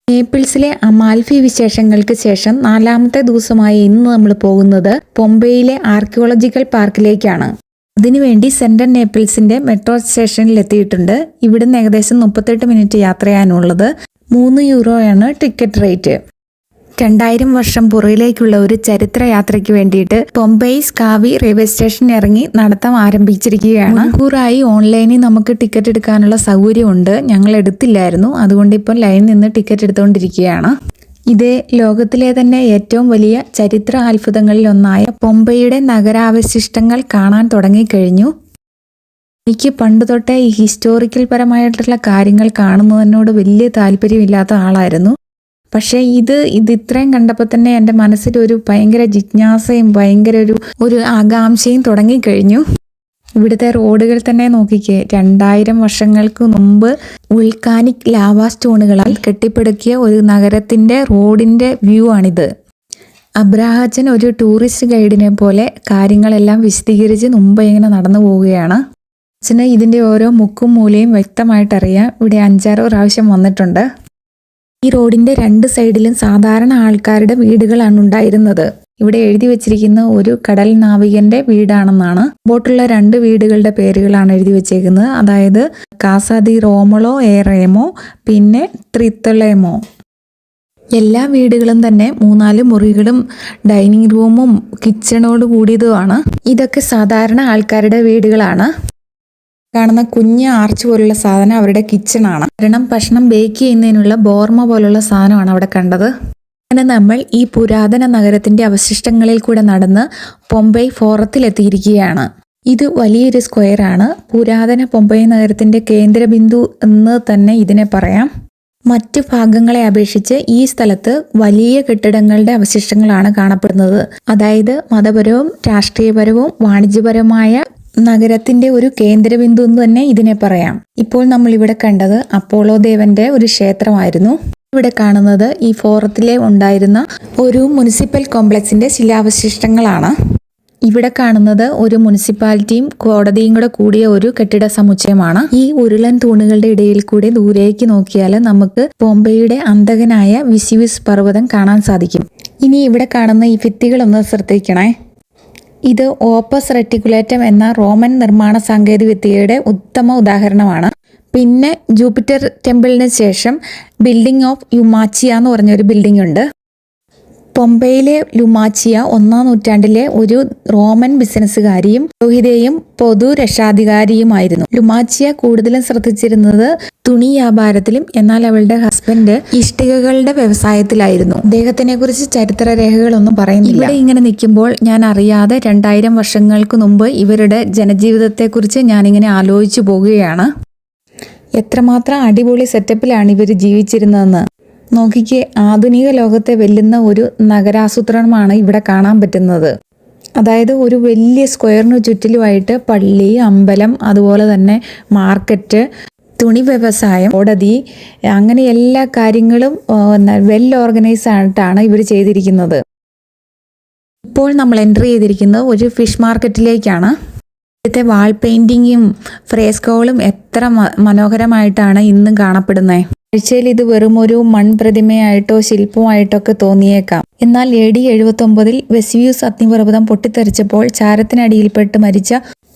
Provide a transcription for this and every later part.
നേപ്പിൾസിലെ അമാൽഫി വിശേഷങ്ങൾക്ക് ശേഷം 4ാമത്തെ ദിവസമായ ഇന്ന് നമ്മൾ പോകുന്നത് പോംബെയിലെ ആർക്കിയോളജിക്കൽ പാർക്കിലേക്കാണ്. അതിനുവേണ്ടി സെൻട്രൽ നേപ്പിൾസിന്റെ മെട്രോ സ്റ്റേഷനിൽ എത്തിയിട്ടുണ്ട്. ഇവിടുന്ന് ഏകദേശം 38 മിനിറ്റ് യാത്ര ചെയ്യാനുള്ളത്. 3 യൂറോയാണ് ടിക്കറ്റ് റേറ്റ്. 2000 വർഷം പുറകിലേക്കുള്ള ഒരു ചരിത്ര യാത്രയ്ക്ക് വേണ്ടിയിട്ട് പോംബെയ് സ്കാവി റെയിൽവേ സ്റ്റേഷനിൽ ഇറങ്ങി നടത്തം ആരംഭിച്ചിരിക്കുകയാണ്. മുൻകൂറായി ഓൺലൈനിൽ നമുക്ക് ടിക്കറ്റ് എടുക്കാനുള്ള സൗകര്യമുണ്ട്. ഞങ്ങൾ എടുത്തില്ലായിരുന്നു, അതുകൊണ്ട് ഇപ്പോൾ ലൈനിൽ നിന്ന് ടിക്കറ്റ് എടുത്തുകൊണ്ടിരിക്കുകയാണ്. ഇത് ലോകത്തിലെ തന്നെ ഏറ്റവും വലിയ ചരിത്ര അത്ഭുതങ്ങളിൽ ഒന്നായ പോംബെയുടെ നഗരാവശിഷ്ടങ്ങൾ കാണാൻ തുടങ്ങിക്കഴിഞ്ഞു. എനിക്ക് പണ്ട് തൊട്ടേ ഈ ഹിസ്റ്റോറിക്കൽ പരമായിട്ടുള്ള കാര്യങ്ങൾ കാണുന്നതിനോട് വലിയ താല്പര്യമില്ലാത്ത ആളായിരുന്നു. പക്ഷേ ഇത് ഇത്രയും കണ്ടപ്പോൾ തന്നെ എൻ്റെ മനസ്സിലൊരു ഭയങ്കര ജിജ്ഞാസയും ഭയങ്കര ഒരു ആകാംക്ഷയും തുടങ്ങിക്കഴിഞ്ഞു. ഇവിടുത്തെ റോഡുകൾ തന്നെ നോക്കിക്കേ, 2000 വർഷങ്ങൾക്ക് മുമ്പ് വോൾക്കാനിക് ലാവാ സ്റ്റോണുകളാൽ കെട്ടിപ്പടുക്കിയ ഒരു നഗരത്തിൻ്റെ റോഡിൻ്റെ വ്യൂ ആണിത്. അബ്രാഹച്ചൻ ഒരു ടൂറിസ്റ്റ് ഗൈഡിനെ പോലെ കാര്യങ്ങളെല്ലാം വിശദീകരിച്ച് മുമ്പ് ഇങ്ങനെ നടന്നു പോവുകയാണ്. അച്ഛന് ഇതിൻ്റെ ഓരോ മുക്കും മൂലയും വ്യക്തമായിട്ടറിയാം. ഇവിടെ 5-6 പ്രാവശ്യം വന്നിട്ടുണ്ട്. ഈ റോഡിന്റെ 2 സൈഡിലും സാധാരണ ആൾക്കാരുടെ വീടുകളാണ് ഉണ്ടായിരുന്നത്. ഇവിടെ എഴുതി വെച്ചിരിക്കുന്ന ഒരു കടൽ നാവികന്റെ വീടാണെന്നാണ്. ബോട്ടുള്ള 2 വീടുകളുടെ പേരുകളാണ് എഴുതി വെച്ചേക്കുന്നത്. അതായത് കാസ ദി റോമളോ എ റേമോ, പിന്നെ ത്രിത്തലേമോ. എല്ലാ വീടുകളും തന്നെ 3-4 മുറികളും ഡൈനിങ് റൂമും കിച്ചണോട് കൂടിയതുമാണ്. ഇതൊക്കെ സാധാരണ ആൾക്കാരുടെ വീടുകളാണ്. കാണുന്ന കുഞ്ഞ് ആർച്ച് പോലുള്ള സാധനം അവരുടെ കിച്ചണാണ്. കാരണം ഭക്ഷണം ബേക്ക് ചെയ്യുന്നതിനുള്ള ബോർമ പോലുള്ള സാധനമാണ് അവിടെ കണ്ടത്. അങ്ങനെ നമ്മൾ ഈ പുരാതന നഗരത്തിന്റെ അവശിഷ്ടങ്ങളിൽ കൂടെ നടന്ന് പോംബെയ് ഫോറത്തിലെത്തിയിരിക്കുകയാണ്. ഇത് വലിയൊരു സ്ക്വയറാണ്. പുരാതന പോംബെയ് നഗരത്തിന്റെ കേന്ദ്രബിന്ദു എന്ന് തന്നെ ഇതിനെ പറയാം. മറ്റു ഭാഗങ്ങളെ അപേക്ഷിച്ച് ഈ സ്ഥലത്ത് വലിയ കെട്ടിടങ്ങളുടെ അവശിഷ്ടങ്ങളാണ് കാണപ്പെടുന്നത്. അതായത് മതപരവും രാഷ്ട്രീയപരവും വാണിജ്യപരമായ നഗരത്തിന്റെ ഒരു കേന്ദ്രബിന്ദു എന്ന് തന്നെ ഇതിനെ പറയാം. ഇപ്പോൾ നമ്മൾ ഇവിടെ കണ്ടത് അപ്പോളോ ദേവന്റെ ഒരു ക്ഷേത്രമായിരുന്നു. ഇവിടെ കാണുന്നത് ഈ ഫോറത്തിലെ ഉണ്ടായിരുന്ന ഒരു മുനിസിപ്പൽ കോംപ്ലക്സിന്റെ ശിലാവശിഷ്ടങ്ങളാണ്. ഇവിടെ കാണുന്നത് ഒരു മുനിസിപ്പാലിറ്റിയും കോടതിയും കൂടെ കൂടിയ ഒരു കെട്ടിട സമുച്ചയമാണ്. ഈ ഉരുളൻ തൂണുകളുടെ ഇടയിൽ കൂടെ ദൂരേക്ക് നോക്കിയാൽ നമുക്ക് പോംബെയുടെ അന്തകനായ വിസിവിസ് പർവ്വതം കാണാൻ സാധിക്കും. ഇനി ഇവിടെ കാണുന്ന ഈ ഭിത്തികളൊന്ന് ശ്രദ്ധിക്കണേ. ഇത് ഓപ്പസ് റെറ്റിക്കുലേറ്റം എന്ന റോമൻ നിർമ്മാണ സാങ്കേതികവിദ്യയുടെ ഉത്തമ ഉദാഹരണമാണ്. പിന്നെ ജൂപ്പിറ്റർ ടെമ്പിളിന് ശേഷം ബിൽഡിംഗ് ഓഫ് ലുമാച്ചിയ എന്ന് പറഞ്ഞൊരു ബിൽഡിംഗ് ഉണ്ട്. പോംബെയിലെ ലുമാച്ചിയ 1-ാം നൂറ്റാണ്ടിലെ ഒരു റോമൻ ബിസിനസ്സുകാരിയും പുരോഹിതയും പൊതുരക്ഷാധികാരിയുമായിരുന്നു. ലുമാച്ചിയ കൂടുതലും ശ്രദ്ധിച്ചിരുന്നത് തുണി വ്യാപാരത്തിലും എന്നാൽ അവളുടെ ഹസ്ബൻഡ് ഇഷ്ടികകളുടെ വ്യവസായത്തിലായിരുന്നു. അദ്ദേഹത്തിനെ കുറിച്ച് ചരിത്രരേഖകളൊന്നും പറയുന്നില്ല. ഇവിടെ ഇങ്ങനെ നിൽക്കുമ്പോൾ ഞാൻ അറിയാതെ 2000 വർഷങ്ങൾക്ക് മുമ്പ് ഇവരുടെ ജനജീവിതത്തെക്കുറിച്ച് ഞാനിങ്ങനെ ആലോചിച്ചു പോകുകയാണ്. എത്രമാത്രം അടിപൊളി സെറ്റപ്പിലാണ് ഇവർ ജീവിച്ചിരുന്നതെന്ന് നോക്കിക്ക്. ആധുനിക ലോകത്തെ വെല്ലുന്ന ഒരു നഗരാസൂത്രണമാണ് ഇവിടെ കാണാൻ പറ്റുന്നത്. അതായത് ഒരു വലിയ സ്ക്വയറിന് ചുറ്റിലുമായിട്ട് പള്ളി, അമ്പലം, അതുപോലെ തന്നെ മാർക്കറ്റ്, തുണി വ്യവസായം, കോടതി, അങ്ങനെ എല്ലാ കാര്യങ്ങളും വെൽ ഓർഗനൈസ്ഡ് ആയിട്ടാണ് ഇവർ ചെയ്തിരിക്കുന്നത്. ഇപ്പോൾ നമ്മൾ എൻട്രി ചെയ്തിരിക്കുന്നത് ഒരു ഫിഷ് മാർക്കറ്റിലേക്കാണ്. ഇവിടുത്തെ വാൾ പെയിന്റിങ്ങും ഫ്രേസ്കോകളും എത്ര മനോഹരമായിട്ടാണ് ഇന്നും കാണപ്പെടുന്നത്. കാഴ്ചയിൽ ഇത് വെറും ഒരു മൺപ്രതിമയായിട്ടോ ശില്പമായിട്ടോ ഒക്കെ തോന്നിയേക്കാം. എന്നാൽ AD 79 വെസിവ്യൂസ് അഗ്നിപർവ്വതം പൊട്ടിത്തെറിച്ചപ്പോൾ ചാരത്തിനടിയിൽപ്പെട്ട് മരിച്ച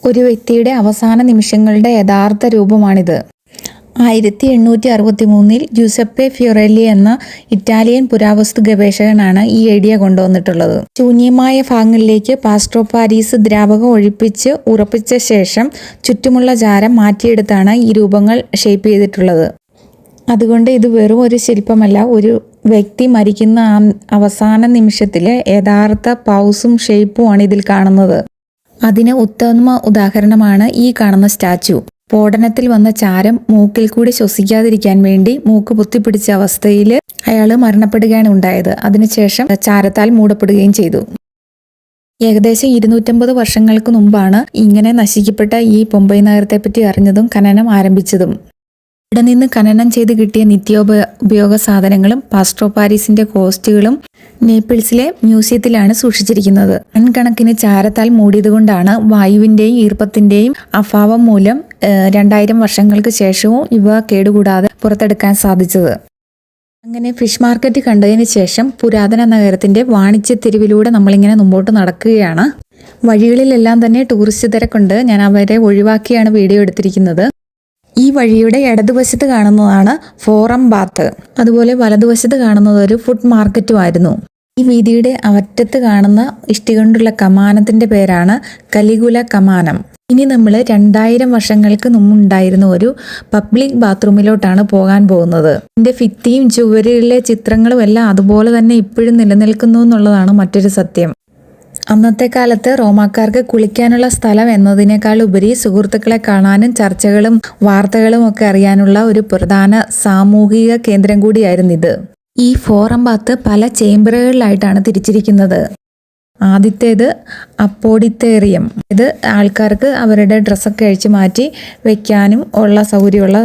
ഒരു വ്യക്തിയുടെ അവസാന നിമിഷങ്ങളുടെ യഥാർത്ഥ രൂപമാണിത്. 1863 ജൂസപ്പെ ഫ്യൂറെല്ലി എന്ന ഇറ്റാലിയൻ പുരാവസ്തു ഗവേഷകനാണ് ഈ ഐഡിയ കൊണ്ടുവന്നിട്ടുള്ളത്. ശൂന്യമായ ഭാഗങ്ങളിലേക്ക് പ്ലാസ്റ്റർ ഓഫ് പാരീസ് ദ്രാവകം ഒഴിപ്പിച്ച് ഉറപ്പിച്ച ശേഷം ചുറ്റുമുള്ള ചാരം മാറ്റിയെടുത്താണ് ഈ രൂപങ്ങൾ ഷേപ്പ് ചെയ്തിട്ടുള്ളത്. അതുകൊണ്ട് ഇത് വെറും ഒരു ശില്പമല്ല, ഒരു വ്യക്തി മരിക്കുന്ന അവസാന നിമിഷത്തിലെ യഥാർത്ഥ പൗസും ഷേപ്പുമാണ് ഇതിൽ കാണുന്നത്. അതിന് ഉത്തമ ഉദാഹരണമാണ് ഈ കാണുന്ന സ്റ്റാച്ചു. സ്ഫോടനത്തിൽ വന്ന ചാരം മൂക്കിൽ കൂടി ശ്വസിക്കാതിരിക്കാൻ വേണ്ടി മൂക്ക് പൊത്തിപ്പിടിച്ച അവസ്ഥയിൽ അയാൾ മരണപ്പെടുകയാണ് ഉണ്ടായത്. അതിനുശേഷം ചാരത്താൽ മൂടപ്പെടുകയും ചെയ്തു. ഏകദേശം 250 വർഷങ്ങൾക്ക് മുമ്പാണ് ഇങ്ങനെ നശിക്കപ്പെട്ട ഈ പോംബെയ് നഗരത്തെപ്പറ്റി അറിഞ്ഞതും ഖനനം ആരംഭിച്ചതും. ഇവിടെ നിന്ന് ഖനനം ചെയ്ത് കിട്ടിയ നിത്യോപയോഗ സാധനങ്ങളും പ്ലാസ്റ്റർ ഓഫ് പാരീസിന്റെ കോസ്റ്റുകളും നേപ്പിൾസിലെ മ്യൂസിയത്തിലാണ് സൂക്ഷിച്ചിരിക്കുന്നത്. കണക്കിന് ചാരത്താൽ മൂടിയതുകൊണ്ടാണ് വായുവിന്റെയും ഈർപ്പത്തിന്റെയും അഭാവം മൂലം 2000 വർഷങ്ങൾക്ക് ശേഷവും ഇവ കേടുകൂടാതെ പുറത്തെടുക്കാൻ സാധിച്ചത്. അങ്ങനെ ഫിഷ് മാർക്കറ്റ് കണ്ടതിന് ശേഷം പുരാതന നഗരത്തിന്റെ വാണിജ്യ തെരുവിലൂടെ നമ്മളിങ്ങനെ മുമ്പോട്ട് നടക്കുകയാണ്. വഴികളിലെല്ലാം തന്നെ ടൂറിസ്റ്റ് തിരക്കുണ്ട്. ഞാൻ അവരെ ഒഴിവാക്കിയാണ് വീഡിയോ എടുത്തിരിക്കുന്നത്. ഈ വഴിയുടെ ഇടതുവശത്ത് കാണുന്നതാണ് ഫോറം ബാത്ത്. അതുപോലെ വലതുവശത്ത് കാണുന്നത് ഒരു ഫുഡ് മാർക്കറ്റുമായിരുന്നു. ഈ വീതിയുടെ അറ്റത്ത് കാണുന്ന ഇഷ്ടി കൊണ്ടുള്ള കമാനത്തിന്റെ പേരാണ് കലികുല കമാനം. ഇനി നമ്മൾ 2000 വർഷങ്ങൾക്ക് മുമ്പുണ്ടായിരുന്ന ഒരു പബ്ലിക് ബാത്റൂമിലോട്ടാണ് പോകാൻ പോകുന്നത്. ഇതിന്റെ ഭിത്തിയും ചുവരിലെ ചിത്രങ്ങളും എല്ലാം അതുപോലെ തന്നെ ഇപ്പോഴും നിലനിൽക്കുന്നു എന്നുള്ളതാണ് മറ്റൊരു സത്യം. അന്നത്തെ കാലത്ത് റോമാക്കാർക്ക് കുളിക്കാനുള്ള സ്ഥലം എന്നതിനേക്കാൾ ഉപരി സുഹൃത്തുക്കളെ കാണാനും ചർച്ചകളും വാർത്തകളും ഒക്കെ അറിയാനുള്ള ഒരു പ്രധാന സാമൂഹിക കേന്ദ്രം കൂടിയായിരുന്നു ഇത്. ഈ ഫോറം ബാത്ത് പല ചേംബറുകളിലായിട്ടാണ് തിരിച്ചിരിക്കുന്നത്. ആദ്യത്തേത് അപ്പോഡിത്തേറിയം. ഇത് ആൾക്കാർക്ക് അവരുടെ ഡ്രസ്സൊക്കെ അഴിച്ചു മാറ്റി വെക്കാനും ഉള്ള സൗകര്യമുള്ള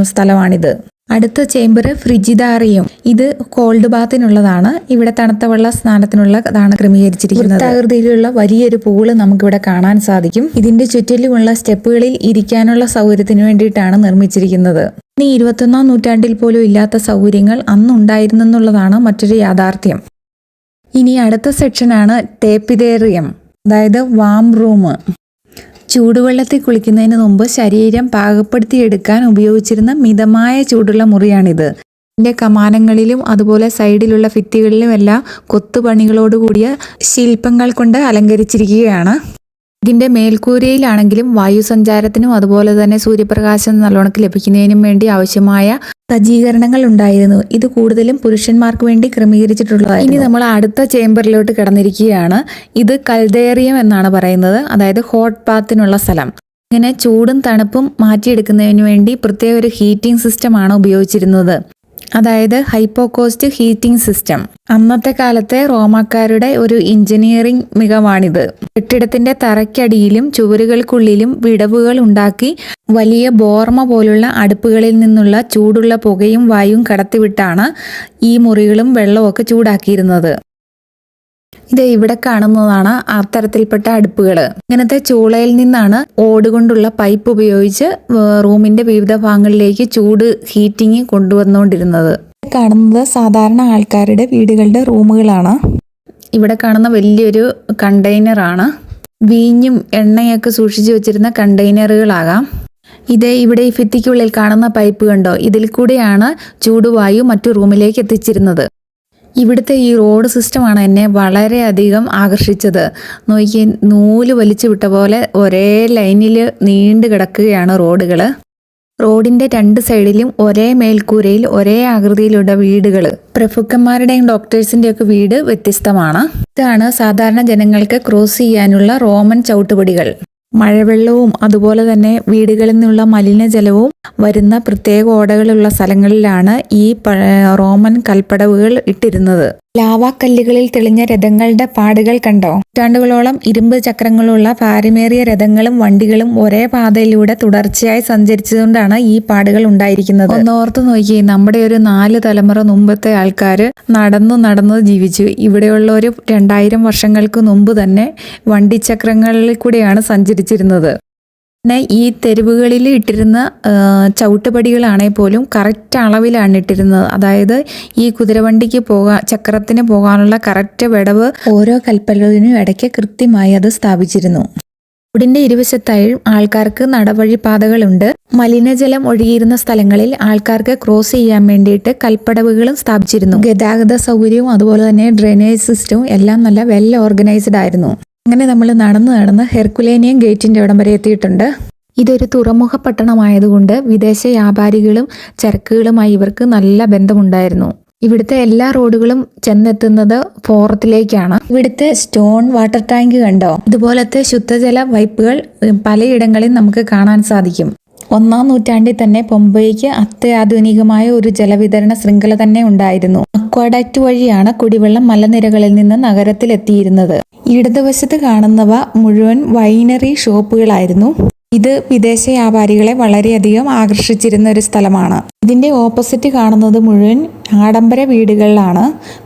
സ്ഥലമാണിത്. അടുത്ത ചേംബർ ഫ്രിജിദാറിയം. ഇത് കോൾഡ് ബാത്തിനുള്ളതാണ്. ഇവിടെ തണുത്ത വെള്ള സ്നാനത്തിനുള്ളതാണ് ക്രമീകരിച്ചിരിക്കുന്നത്. വൃത്താകൃതിയിലുള്ള വലിയൊരു പൂള് നമുക്കിവിടെ കാണാൻ സാധിക്കും. ഇതിന്റെ ചുറ്റിലുമുള്ള സ്റ്റെപ്പുകളിൽ ഇരിക്കാനുള്ള സൗകര്യത്തിന് വേണ്ടിയിട്ടാണ് നിർമ്മിച്ചിരിക്കുന്നത്. ഇനി 21-ാം നൂറ്റാണ്ടിൽ പോലും ഇല്ലാത്ത സൗകര്യങ്ങൾ അന്നുണ്ടായിരുന്നെന്നുള്ളതാണ് മറ്റൊരു യാഥാർത്ഥ്യം. ഇനി അടുത്ത സെക്ഷനാണ് ടേപ്പിതേറിയം, അതായത് വാം റൂം. ചൂടുവെള്ളത്തിൽ കുളിക്കുന്നതിന് മുമ്പ് ശരീരം പാകപ്പെടുത്തിയെടുക്കാൻ ഉപയോഗിച്ചിരുന്ന മിതമായ ചൂടുള്ള മുറിയാണിത്. ഇതിൻ്റെ കമാനങ്ങളിലും അതുപോലെ സൈഡിലുള്ള ഭിത്തികളിലും എല്ലാം കൊത്തുപണികളോടുകൂടിയ ശില്പങ്ങൾ കൊണ്ട് അലങ്കരിച്ചിരിക്കുകയാണ്. ഇതിൻ്റെ മേൽക്കൂരയിലാണെങ്കിലും വായുസഞ്ചാരത്തിനും അതുപോലെ തന്നെ സൂര്യപ്രകാശം നല്ലോണക്ക് ലഭിക്കുന്നതിനും വേണ്ടി ആവശ്യമായ സജ്ജീകരണങ്ങൾ ഉണ്ടായിരുന്നു. ഇത് കൂടുതലും പുരുഷന്മാർക്ക് വേണ്ടി ക്രമീകരിച്ചിട്ടുള്ളതാണ്. ഇനി നമ്മൾ അടുത്ത ചേംബറിലോട്ട് കിടന്നിരിക്കുകയാണ്. ഇത് കൽദേറിയം എന്നാണ് പറയുന്നത്, അതായത് ഹോട്ട് ബാത്തിനുള്ള സ്ഥലം. ഇങ്ങനെ ചൂടും തണുപ്പും മാറ്റിയെടുക്കുന്നതിന് വേണ്ടി പ്രത്യേക ഒരു ഹീറ്റിംഗ് സിസ്റ്റമാണ് ഉപയോഗിച്ചിരുന്നത്, അതായത് ഹൈപ്പോകോസ്റ്റ് ഹീറ്റിംഗ് സിസ്റ്റം. അന്നത്തെ കാലത്തെ റോമാക്കാരുടെ ഒരു എഞ്ചിനീയറിംഗ് മികവാണിത്. കെട്ടിടത്തിന്റെ തറയ്ക്കടിയിലും ചുവരുകൾക്കുള്ളിലും വിടവുകൾ ഉണ്ടാക്കി വലിയ ബോർമ പോലുള്ള അടുപ്പുകളിൽ നിന്നുള്ള ചൂടുള്ള പുകയും വായുവും കടത്തിവിട്ടാണ് ഈ മുറികളും വെള്ളമൊക്കെ ചൂടാക്കിയിരുന്നത്. ഇത് ഇവിടെ കാണുന്നതാണ് അത്തരത്തിൽപ്പെട്ട അടുപ്പുകൾ. ഇങ്ങനത്തെ ചൂളയിൽ നിന്നാണ് ഓടുകൊണ്ടുള്ള പൈപ്പ് ഉപയോഗിച്ച് റൂമിന്റെ വിവിധ ഭാഗങ്ങളിലേക്ക് ചൂട് ഹീറ്റിംഗ് കൊണ്ടുവന്നുകൊണ്ടിരുന്നത്. കാണുന്നത് സാധാരണ ആൾക്കാരുടെ വീടുകളുടെ റൂമുകളാണ്. ഇവിടെ കാണുന്ന വലിയൊരു കണ്ടെയ്നറാണ്. വീഞ്ഞും എണ്ണയൊക്കെ സൂക്ഷിച്ചു വെച്ചിരുന്ന കണ്ടെയ്നറുകളാകാം. ഇവിടെ ഈ ഭിത്തിക്കുള്ളിൽ കാണുന്ന പൈപ്പ് കണ്ടോ, ഇതിൽ കൂടെയാണ് ചൂടുവായു മറ്റു റൂമിലേക്ക് എത്തിച്ചിരുന്നത്. ഇവിടുത്തെ ഈ റോഡ് സിസ്റ്റമാണ് എന്നെ വളരെയധികം ആകർഷിച്ചത്. നോക്കി, നൂല് വലിച്ചു വിട്ട പോലെ ഒരേ ലൈനിൽ നീണ്ടു കിടക്കുകയാണ് റോഡുകൾ. റോഡിന്റെ 2 സൈഡിലും ഒരേ മേൽക്കൂരയിൽ ഒരേ ആകൃതിയിലുള്ള വീടുകൾ. പ്രഭുക്കന്മാരുടെയും ഡോക്ടേഴ്സിന്റെയും ഒക്കെ വീട് വ്യത്യസ്തമാണ്. ഇതാണ് സാധാരണ ജനങ്ങൾക്ക് ക്രോസ് ചെയ്യാനുള്ള റോമൻ ചവിട്ടുപടികൾ. മഴവെള്ളവും അതുപോലെ തന്നെ വീടുകളിൽ നിന്നുള്ള മലിനജലവും വരുന്ന പ്രത്യേക ഓടകളുള്ള സ്ഥലങ്ങളിലാണ് ഈ റോമൻ കൽപ്പടവുകൾ ഇട്ടിരുന്നത്. ലാവാക്കല്ലുകളിൽ തെളിഞ്ഞ രഥങ്ങളുടെ പാടുകൾ കണ്ടോ? നൂറ്റാണ്ടുകളോളം ഇരുമ്പ് ചക്രങ്ങളുള്ള ഭാരമേറിയ രഥങ്ങളും വണ്ടികളും ഒരേ പാതയിലൂടെ തുടർച്ചയായി സഞ്ചരിച്ചതുകൊണ്ടാണ് ഈ പാടുകൾ ഉണ്ടായിരിക്കുന്നത്. ഒന്നോർത്ത് നോക്കി, നമ്മുടെ ഒരു 4 തലമുറ മുമ്പത്തെ ആൾക്കാർ നടന്നു ജീവിച്ചു. ഇവിടെയുള്ള ഒരു 2000 വർഷങ്ങൾക്ക് മുമ്പ് തന്നെ വണ്ടിച്ചക്രങ്ങളിൽ കൂടെയാണ് സഞ്ചരിച്ചിരുന്നത്. പിന്നെ ഈ തെരുവുകളിൽ ഇട്ടിരുന്ന ചവിട്ടുപടികളാണെങ്കിൽ പോലും കറക്റ്റ് അളവിലാണ് ഇട്ടിരുന്നത്. അതായത് ഈ കുതിരവണ്ടിക്ക് ചക്രത്തിന് പോകാനുള്ള കറക്റ്റ് വിടവ് ഓരോ കൽപ്പലവിനും ഇടയ്ക്ക് കൃത്യമായി അത് സ്ഥാപിച്ചിരുന്നു. റോഡിന്റെ ഇരുവശത്തായി ആൾക്കാർക്ക് നടവഴിപാതകളുണ്ട്. മലിനജലം ഒഴുകിയിരുന്ന സ്ഥലങ്ങളിൽ ആൾക്കാർക്ക് ക്രോസ് ചെയ്യാൻ വേണ്ടിയിട്ട് കൽപ്പടവുകളും സ്ഥാപിച്ചിരുന്നു. ഗതാഗത സൗകര്യവും അതുപോലെ തന്നെ ഡ്രെയിനേജ് സിസ്റ്റവും എല്ലാം നല്ല വെൽ ഓർഗനൈസ്ഡ് ആയിരുന്നു. അങ്ങനെ നമ്മൾ നടന്ന് ഹെർക്കുലേനിയം ഗേറ്റിന്റെ ഇടം വരെ എത്തിയിട്ടുണ്ട്. ഇതൊരു തുറമുഖ പട്ടണമായതുകൊണ്ട് വിദേശ വ്യാപാരികളും ചരക്കുകളുമായി ഇവർക്ക് നല്ല ബന്ധമുണ്ടായിരുന്നു. ഇവിടുത്തെ എല്ലാ റോഡുകളും ചെന്നെത്തുന്നത് ഫോറത്തിലേക്കാണ്. ഇവിടുത്തെ സ്റ്റോൺ വാട്ടർ ടാങ്ക് കണ്ടോ? ഇതുപോലത്തെ ശുദ്ധജല പൈപ്പുകൾ പലയിടങ്ങളിൽ നമുക്ക് കാണാൻ സാധിക്കും. 1-ാം നൂറ്റാണ്ടിൽ തന്നെ പൊമ്പയ്ക്ക് അത്യാധുനികമായ ഒരു ജലവിതരണ ശൃംഖല തന്നെ ഉണ്ടായിരുന്നു. അക്വാഡക്റ്റ് വഴിയാണ് കുടിവെള്ളം മലനിരകളിൽ നിന്ന് നഗരത്തിലെത്തിയിരുന്നത്. ഇടതുവശത്ത് കാണുന്നവ മുഴുവൻ വൈനറി ഷോപ്പുകളായിരുന്നു. ഇത് വിദേശ വ്യാപാരികളെ വളരെയധികം ആകർഷിച്ചിരുന്ന ഒരു സ്ഥലമാണ്. ഇതിൻ്റെ ഓപ്പോസിറ്റ് കാണുന്നത് മുഴുവൻ ആഡംബര വീടുകളിലാണ്.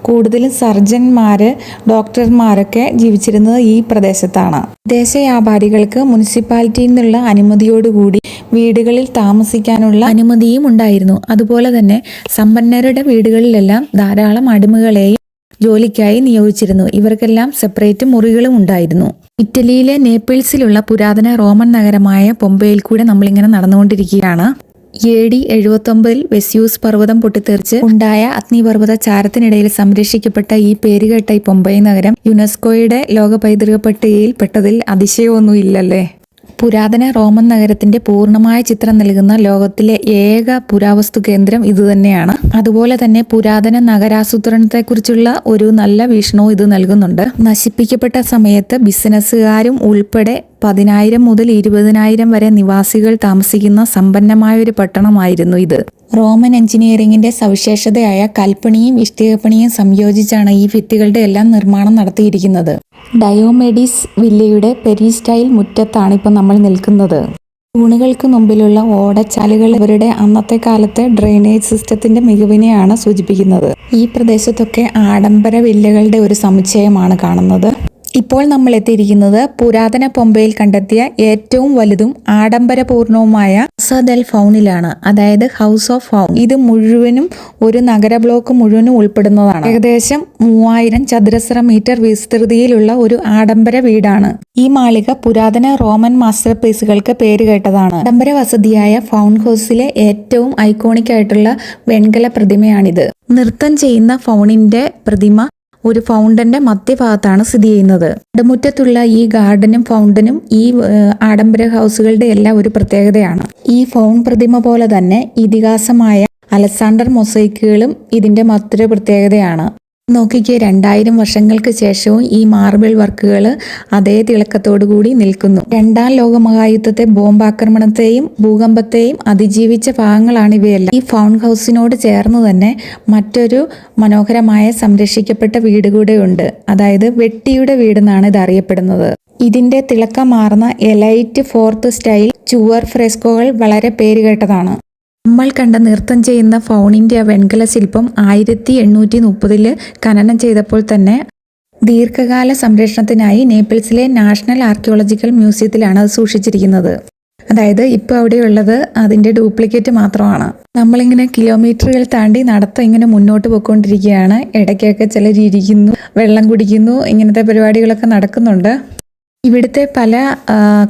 കൂടുതലും സർജന്മാര്, ഡോക്ടർമാരൊക്കെ ജീവിച്ചിരുന്നത് ഈ പ്രദേശത്താണ്. വിദേശ വ്യാപാരികൾക്ക് മുനിസിപ്പാലിറ്റിയിൽ നിന്നുള്ള അനുമതിയോടുകൂടി വീടുകളിൽ താമസിക്കാനുള്ള അനുമതിയും ഉണ്ടായിരുന്നു. അതുപോലെ തന്നെ സമ്പന്നരുടെ വീടുകളിലെല്ലാം ധാരാളം അടിമകളെയും ജോലിക്കായി നിയോഗിച്ചിരുന്നു. ഇവർക്കെല്ലാം സെപ്പറേറ്റ് മുറികളും ഉണ്ടായിരുന്നു. ഇറ്റലിയിലെ നേപ്പിൾസിലുള്ള പുരാതന റോമൻ നഗരമായ പൊമ്പയിൽ കൂടെ നമ്മളിങ്ങനെ നടന്നുകൊണ്ടിരിക്കുകയാണ്. AD 79 വെസ്യൂസ് പർവ്വതം പൊട്ടിത്തെറിച്ച് ഉണ്ടായ അഗ്നിപർവ്വത ചാരത്തിനിടയിൽ സംരക്ഷിക്കപ്പെട്ട ഈ പേരുകേട്ട ഈ പൊമ്പൈ നഗരം യുനെസ്കോയുടെ ലോക പൈതൃക പട്ടികയിൽ പെട്ടതിൽ അതിശയമൊന്നും ഇല്ലല്ലേ. പുരാതന റോമൻ നഗരത്തിന്റെ പൂർണ്ണമായ ചിത്രം നൽകുന്ന ലോകത്തിലെ ഏക പുരാവസ്തു കേന്ദ്രം ഇതുതന്നെയാണ്. അതുപോലെ തന്നെ പുരാതന നഗരാസൂത്രണത്തെക്കുറിച്ചുള്ള ഒരു നല്ല വീക്ഷണവും ഇത് നൽകുന്നുണ്ട്. നശിപ്പിക്കപ്പെട്ട സമയത്ത് ബിസിനസ്സുകാരും ഉൾപ്പെടെ 10,000 മുതൽ 20,000 വരെ നിവാസികൾ താമസിക്കുന്ന സമ്പന്നമായ ഒരു പട്ടണമായിരുന്നു ഇത്. റോമൻ എഞ്ചിനീയറിംഗിന്റെ സവിശേഷതയായ കൽപ്പണിയും ഇഷ്ടികപ്പണിയും സംയോജിച്ചാണ് ഈ ഭിത്തികളുടെ എല്ലാം നിർമ്മാണം നടത്തിയിരിക്കുന്നത്. ഡയോമെഡിസ് വില്ലയുടെ പെരിസ്റ്റൈൽ മുറ്റത്താണ് ഇപ്പം നമ്മൾ നിൽക്കുന്നത്. തൂണുകൾക്ക് മുമ്പിലുള്ള ഓടച്ചാലുകൾ ഇവരുടെ അന്നത്തെ കാലത്തെ ഡ്രെയിനേജ് സിസ്റ്റത്തിന്റെ മികവിനെയാണ് സൂചിപ്പിക്കുന്നത്. ഈ പ്രദേശത്തൊക്കെ ആഡംബര വില്ലകളുടെ ഒരു സമുച്ചയമാണ് കാണുന്നത്. ഇപ്പോൾ നമ്മൾ എത്തിയിരിക്കുന്നത് പുരാതന പൊമ്പയിൽ കണ്ടെത്തിയ ഏറ്റവും വലുതും ആഡംബരപൂർണവുമായ കാസ ദെൽ ഫൗണിലാണ്, അതായത് ഹൗസ് ഓഫ് ഫൗൺ. ഇത് മുഴുവനും ഒരു നഗര ബ്ലോക്ക് മുഴുവനും ഉൾപ്പെടുന്നതാണ്. ഏകദേശം 3000 ചതുരശ്ര മീറ്റർ വിസ്തൃതിയിലുള്ള ഒരു ആഡംബര വീടാണ്. ഈ മാളിക പുരാതന റോമൻ മാസ്റ്റർ പീസുകൾക്ക് പേരുകേട്ടതാണ്. ആഡംബര വസതിയായ ഫൗൺ ഹൗസിലെ ഏറ്റവും ഐക്കോണിക് ആയിട്ടുള്ള വെൺകല പ്രതിമയാണിത്. നൃത്തം ചെയ്യുന്ന ഫൗണിന്റെ പ്രതിമ ഒരു ഫൗണ്ടന്റെ മധ്യഭാഗത്താണ് സ്ഥിതി ചെയ്യുന്നത്. നടുമുറ്റത്തുള്ള ഈ ഗാർഡനും ഫൗണ്ടനും ഈ ആഡംബര ഹൗസുകളുടെ എല്ലാം ഒരു പ്രത്യേകതയാണ്. ഈ ഫൗൺ പ്രതിമ പോലെ തന്നെ ഇതിഹാസമായ അലക്സാണ്ടർ മൊസൈക്കുകളും ഇതിന്റെ മറ്റൊരു പ്രത്യേകതയാണ്. നോക്കിക്കേ, 2000 വർഷങ്ങൾക്ക് ശേഷവും ഈ മാർബിൾ വർക്കുകൾ അതേ തിളക്കത്തോടു കൂടി നിൽക്കുന്നു. രണ്ടാം ലോക മഹായുദ്ധത്തെ ബോംബാക്രമണത്തെയും ഭൂകമ്പത്തെയും അതിജീവിച്ച ഭാഗങ്ങളാണ് ഇവയെല്ലാം. ഈ ഫൗൺ ഹൗസിനോട് ചേർന്ന് തന്നെ മറ്റൊരു മനോഹരമായ സംരക്ഷിക്കപ്പെട്ട വീട് കൂടെ ഉണ്ട്. അതായത് വെട്ടിയുടെ വീടെന്നാണ് ഇത് അറിയപ്പെടുന്നത്. ഇതിന്റെ തിളക്കമാർന്ന എലൈറ്റ് ഫോർത്ത് സ്റ്റൈൽ ചുവർ ഫ്രെസ്കോകൾ വളരെ പേരുകേട്ടതാണ്. നമ്മൾ കണ്ട നൃത്തം ചെയ്യുന്ന ഫൗണിന്റെ വെൺകല ശില്പം 1830 ഖനനം ചെയ്തപ്പോൾ തന്നെ ദീർഘകാല സംരക്ഷണത്തിനായി നേപ്പിൾസിലെ നാഷണൽ ആർക്കിയോളജിക്കൽ മ്യൂസിയത്തിലാണ് അത് സൂക്ഷിച്ചിരിക്കുന്നത്. അതായത് ഇപ്പോൾ അവിടെയുള്ളത് അതിന്റെ ഡ്യൂപ്ലിക്കേറ്റ് മാത്രമാണ്. നമ്മളിങ്ങനെ കിലോമീറ്ററുകൾ താണ്ടി നടത്തം ഇങ്ങനെ മുന്നോട്ട് പോയിക്കൊണ്ടിരിക്കുകയാണ്. ഇടയ്ക്കൊക്കെ ചിലർ ഇരിക്കുന്നു, വെള്ളം കുടിക്കുന്നു, ഇങ്ങനത്തെ പരിപാടികളൊക്കെ നടക്കുന്നുണ്ട്. ഇവിടുത്തെ പല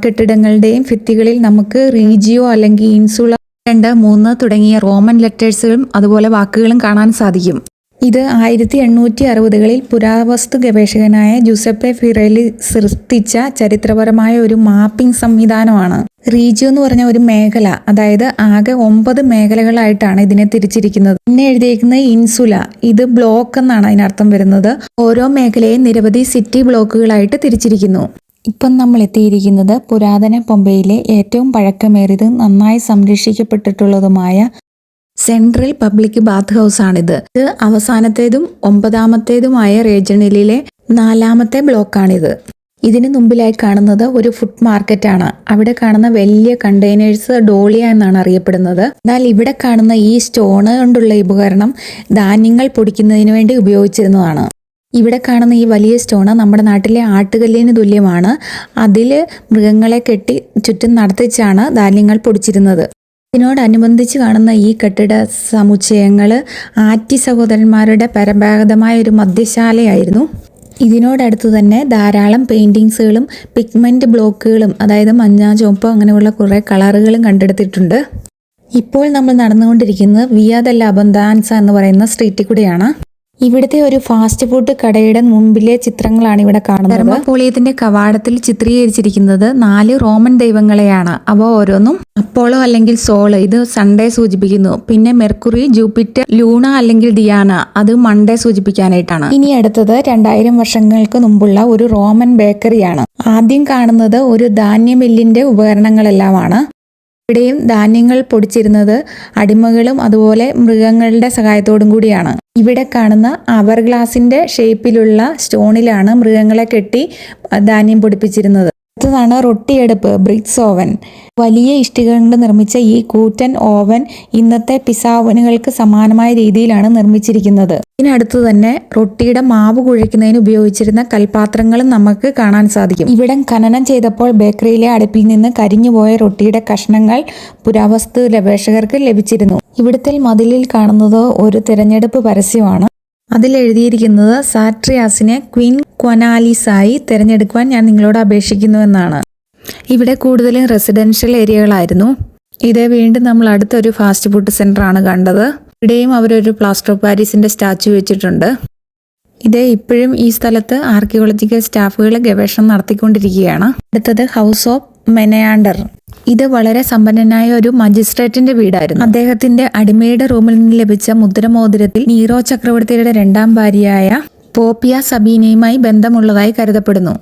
കെട്ടിടങ്ങളുടെയും ഭിത്തികളിൽ നമുക്ക് റീജിയോ അല്ലെങ്കിൽ ഇൻസുല 2, 3 തുടങ്ങിയ റോമൻ ലെറ്റേഴ്സുകളും അതുപോലെ വാക്കുകളും കാണാൻ സാധിക്കും. ഇത് 1860കളിൽ പുരാവസ്തു ഗവേഷകനായ ജുസെപ്പെ ഫിറെലി സൃഷ്ടിച്ച ചരിത്രപരമായ ഒരു മാപ്പിംഗ് സംവിധാനമാണ്. റീജിയോ എന്ന് പറഞ്ഞ ഒരു മേഖല, അതായത് ആകെ 9 മേഖലകളായിട്ടാണ് ഇതിനെ തിരിച്ചിരിക്കുന്നത്. പിന്നെ എഴുതിയിരിക്കുന്നത് ഇൻസുല, ഇത് ബ്ലോക്ക് എന്നാണ് അതിനർത്ഥം വരുന്നത്. ഓരോ മേഖലയും നിരവധി സിറ്റി ബ്ലോക്കുകളായിട്ട് തിരിച്ചിരിക്കുന്നു. ഇപ്പം നമ്മൾ എത്തിയിരിക്കുന്നത് പുരാതന പൊമ്പയിലെ ഏറ്റവും പഴക്കമേറിയതും നന്നായി സംരക്ഷിക്കപ്പെട്ടിട്ടുള്ളതുമായ സെൻട്രൽ പബ്ലിക് ബാത്ത് ഹൗസ് ആണിത്. ഇത് അവസാനത്തേതും 9ാമത്തേതുമായ റീജിയണിലെ 4ാമത്തെ ബ്ലോക്കാണിത്. ഇതിന് മുമ്പിലായി കാണുന്നത് ഒരു ഫുഡ് മാർക്കറ്റാണ്. അവിടെ കാണുന്ന വലിയ കണ്ടെയ്നേഴ്സ് ഡോളിയ എന്നാണ് അറിയപ്പെടുന്നത്. എന്നാൽ ഇവിടെ കാണുന്ന ഈ സ്റ്റോൺ കൊണ്ടുള്ള ഉപകരണം ധാന്യങ്ങൾ പൊടിക്കുന്നതിന് വേണ്ടി ഉപയോഗിച്ചിരുന്നതാണ്. ഇവിടെ കാണുന്ന ഈ വലിയ സ്റ്റോണ് നമ്മുടെ നാട്ടിലെ ആട്ടുകല്ലിന് തുല്യമാണ്. അതിൽ മൃഗങ്ങളെ കെട്ടി ചുറ്റും നടത്തിച്ചാണ് ധാന്യങ്ങൾ പൊടിച്ചിരുന്നത്. ഇതിനോടനുബന്ധിച്ച് കാണുന്ന ഈ കെട്ടിട സമുച്ചയങ്ങൾ ആറ്റി സഹോദരന്മാരുടെ പരമ്പരാഗതമായ ഒരു മദ്യശാലയായിരുന്നു. ഇതിനോടടുത്ത് തന്നെ ധാരാളം പെയിന്റിങ്സുകളും പിഗ്മെന്റ് ബ്ലോക്കുകളും, അതായത് മഞ്ഞ, ചുവപ്പ് അങ്ങനെയുള്ള കുറേ കളറുകളും കണ്ടെടുത്തിട്ടുണ്ട്. ഇപ്പോൾ നമ്മൾ നടന്നുകൊണ്ടിരിക്കുന്നത് വിയ ദെല്ല അബൊണ്ടാൻസ എന്ന് പറയുന്ന സ്ട്രീറ്റിൽ കൂടെയാണ്. ഇവിടുത്തെ ഒരു ഫാസ്റ്റ് ഫുഡ് കടയുടെ മുമ്പിലെ ചിത്രങ്ങളാണ് ഇവിടെ കാണുന്നത്. തെർമോപോളിയത്തിന്റെ കവാടത്തിൽ ചിത്രീകരിച്ചിരിക്കുന്നത് 4 റോമൻ ദൈവങ്ങളെയാണ്. അവ ഓരോന്നും അപ്പോളോ അല്ലെങ്കിൽ സോള്, ഇത് സൺഡേ സൂചിപ്പിക്കുന്നു. പിന്നെ മെർക്കുറി, ജൂപ്പിറ്റർ, ലൂണ അല്ലെങ്കിൽ ഡിയാന, അത് മൺഡേ സൂചിപ്പിക്കാനായിട്ടാണ്. ഇനി അടുത്തത് 2000 വർഷങ്ങൾക്ക് മുമ്പുള്ള ഒരു റോമൻ ബേക്കറിയാണ്. ആദ്യം കാണുന്നത് ഒരു ധാന്യമില്ലിന്റെ ഉപകരണങ്ങളെല്ലാമാണ്. ഇവിടെയും ധാന്യങ്ങൾ പൊടിച്ചിരുന്നത് അടിമകളും അതുപോലെ മൃഗങ്ങളുടെ സഹായത്തോടും കൂടിയാണ്. ഇവിടെ കാണുന്ന അവർ ഗ്ലാസിന്റെ ഷേപ്പിലുള്ള സ്റ്റോണിലാണ് മൃഗങ്ങളെ കെട്ടി ധാന്യം പൊടിപ്പിച്ചിരുന്നത്. അടുത്തതാണ് റൊട്ടിയെടുപ്പ്, ബ്രിക്സ് ഓവൻ. വലിയ ഇഷ്ടിക കൊണ്ട് നിർമ്മിച്ച ഈ കൂറ്റൻ ഓവൻ ഇന്നത്തെ പിസ്സ ഓവനുകൾക്ക് സമാനമായ രീതിയിലാണ് നിർമ്മിച്ചിരിക്കുന്നത്. ഇതിനടുത്ത് തന്നെ റൊട്ടിയുടെ മാവ് കുഴയ്ക്കുന്നതിന് ഉപയോഗിച്ചിരുന്ന കൽപാത്രങ്ങളും നമുക്ക് കാണാൻ സാധിക്കും. ഇവിടം ഖനനം ചെയ്തപ്പോൾ ബേക്കറിയിലെ അടുപ്പിൽ നിന്ന് കരിഞ്ഞുപോയ റൊട്ടിയുടെ കഷ്ണങ്ങൾ പുരാവസ്തു ഗവേഷകർക്ക് ലഭിച്ചിരുന്നു. ഇവിടുത്തെ മതിലിൽ കാണുന്നത് ഒരു തിരഞ്ഞെടുപ്പ് പരസ്യമാണ്. അതിൽ എഴുതിയിരിക്കുന്നത് സാട്രിയാസിനെ ക്വീൻ ക്വനാലിസായി തിരഞ്ഞെടുക്കുവാൻ ഞാൻ നിങ്ങളോട് അപേക്ഷിക്കുന്നുവെന്നാണ്. ഇവിടെ കൂടുതലും റെസിഡൻഷ്യൽ ഏരിയകളായിരുന്നു. ഇത് വീണ്ടും നമ്മൾ അടുത്തൊരു ഫാസ്റ്റ് ഫുഡ് സെന്റർ ആണ് കണ്ടത്. ഇവിടെയും അവരൊരു പ്ലാസ്റ്റർ ഓഫ് പാരീസിന്റെ സ്റ്റാച്ചു വെച്ചിട്ടുണ്ട്. ഇത് ഇപ്പോഴും ഈ സ്ഥലത്ത് ആർക്കിയോളജിക്കൽ സ്റ്റാഫുകൾ ഗവേഷണം നടത്തിക്കൊണ്ടിരിക്കുകയാണ്. അടുത്തത് ഹൗസ് ഓഫ് മെനയാണ്ടർ. ഇത് വളരെ സമ്പന്നനായ ഒരു മജിസ്ട്രേറ്റിന്റെ വീടായിരുന്നു. അദ്ദേഹത്തിന്റെ അടിമയുടെ റൂമിൽ നിന്ന് ലഭിച്ച മുദ്രമോതിരത്തിൽ നീറോ ചക്രവർത്തിയുടെ രണ്ടാം ഭാര്യയായ പോപ്പിയ സബീനയുമായി ബന്ധമുള്ളതായി കരുതപ്പെടുന്നു.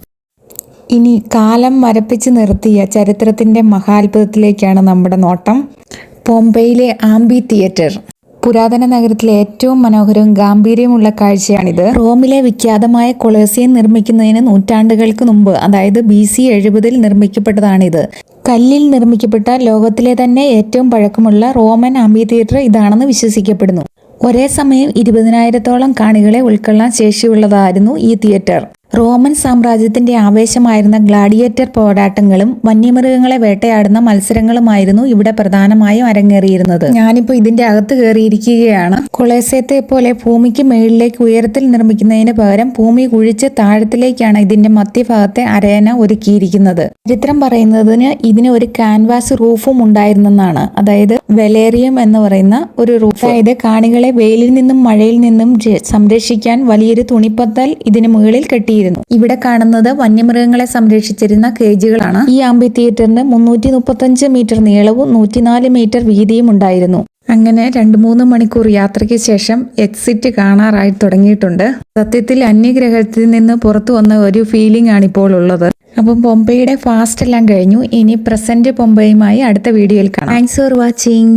ഇനി കാലം മരപ്പിച്ച് നിർത്തിയ ചരിത്രത്തിന്റെ മഹാത്ഭുതത്തിലേക്കാണ് നമ്മുടെ നോട്ടം. പോംബെയിലെ ആംബി തിയേറ്റർ. പുരാതന നഗരത്തിലെ ഏറ്റവും മനോഹരവും ഗാംഭീര്യമുള്ള കാഴ്ചയാണിത്. റോമിലെ വിഖ്യാതമായ കൊളോസിയം നിർമ്മിക്കുന്നതിന് നൂറ്റാണ്ടുകൾക്ക് മുമ്പ്, അതായത് BC 70 നിർമ്മിക്കപ്പെട്ടതാണിത്. കല്ലിൽ നിർമ്മിക്കപ്പെട്ട ലോകത്തിലെ തന്നെ ഏറ്റവും പഴക്കമുള്ള റോമൻ ആംബി തിയേറ്റർ ഇതാണെന്ന് വിശ്വസിക്കപ്പെടുന്നു. ഒരേ സമയം 20,000-ഓളം കാണികളെ ഉൾക്കൊള്ളാൻ ശേഷിയുള്ളതായിരുന്നു ഈ തിയേറ്റർ. റോമൻ സാമ്രാജ്യത്തിന്റെ ആവേശമായിരുന്ന ഗ്ലാഡിയേറ്റർ പോരാട്ടങ്ങളും വന്യമൃഗങ്ങളെ വേട്ടയാടുന്ന മത്സരങ്ങളുമായിരുന്നു ഇവിടെ പ്രധാനമായും അരങ്ങേറിയിരുന്നത്. ഞാനിപ്പോൾ ഇതിന്റെ അകത്ത് കയറിയിരിക്കുകയാണ്. കൊളോസയത്തെ പോലെ ഭൂമിക്ക് മേളിലേക്ക് ഉയരത്തിൽ നിർമ്മിക്കുന്നതിന് പകരം ഭൂമി കുഴിച്ച് താഴത്തിലേക്കാണ് ഇതിന്റെ മധ്യഭാഗത്തെ അരയന ഒരുക്കിയിരിക്കുന്നത്. ചരിത്രം പറയുന്നതിന് ഇതിന് ഒരു കാൻവാസ് റൂഫും ഉണ്ടായിരുന്നെന്നാണ്. അതായത് വെലേറിയം എന്ന് പറയുന്ന ഒരു റൂഫ്. അതായത് കാണികളെ വെയിലിൽ നിന്നും മഴയിൽ നിന്നും സംരക്ഷിക്കാൻ വലിയൊരു തുണിപ്പത്തൽ ഇതിന് മുകളിൽ കെട്ടിയിരുന്നു. ഇവിടെ കാണുന്നത് വന്യമൃഗങ്ങളെ സംരക്ഷിച്ചിരുന്ന കേജുകളാണ്. ഈ ആംബി തിയേറ്ററിന് 335 മീറ്റർ നീളവും 104 മീറ്റർ വീതിയും ഉണ്ടായിരുന്നു. അങ്ങനെ 2-3 മണിക്കൂർ യാത്രയ്ക്ക് ശേഷം എക്സിറ്റ് കാണാറായി തുടങ്ങിയിട്ടുണ്ട്. സത്യത്തിൽ അന്യഗ്രഹത്തിൽ നിന്ന് പുറത്തു വന്ന ഒരു ഫീലിംഗ് ആണ് ഇപ്പോൾ ഉള്ളത്. അപ്പം പോംബെയുടെ ഫാസ്റ്റ് എല്ലാം കഴിഞ്ഞു. ഇനി പ്രസന്റ് പോംബെയുമായി അടുത്ത വീഡിയോയിൽ കാണാം. Thanks for watching.